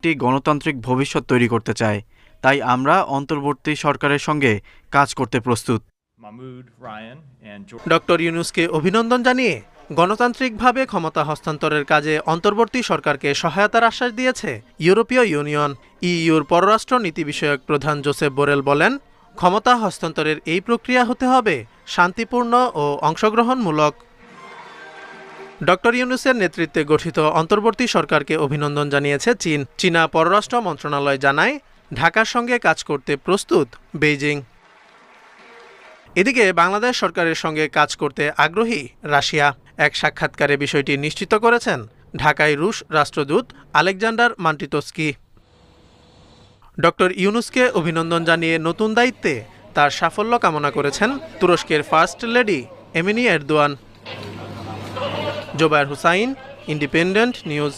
একটি গণতান্ত্রিক ভবিষ্যৎ তৈরি করতে চায়। তাই আমরা অন্তর্বর্তী সরকারের সঙ্গে কাজ করতে প্রস্তুত। ডক্টর ইউনূসকে অভিনন্দন জানিয়ে গণতান্ত্রিকভাবে ক্ষমতা হস্তান্তরের কাজে অন্তর্বর্তী সরকারকে সহায়তার আশ্বাস দিয়েছে ইউরোপীয় ইউনিয়ন। ইইউর পররাষ্ট্র নীতি বিষয়ক প্রধান জোসেফ বোরেল বলেন, ক্ষমতা হস্তান্তরের এই প্রক্রিয়া হতে হবে শান্তিপূর্ণ ও অংশগ্রহণমূলক। ডক্টর ইউনূসের নেতৃত্বে গঠিত অন্তর্বর্তী সরকারকে অভিনন্দন জানিয়েছে চীন। চীনা পররাষ্ট্র মন্ত্রণালয় জানায়, ঢাকার সঙ্গে কাজ করতে প্রস্তুত বেইজিং। এদিকে বাংলাদেশ সরকারের সঙ্গে কাজ করতে আগ্রহী রাশিয়া। এক সাক্ষাৎকারে বিষয়টি নিশ্চিত করেছেন ঢাকায় রুশ রাষ্ট্রদূত আলেকজান্ডার মান্টিতস্কি। ডক্টর ইউনূসকে অভিনন্দন জানিয়ে নতুন দায়িত্বে তার সাফল্য কামনা করেছেন তুরস্কের first lady Emine Erdogan. Zobayer Hussain, Independent news.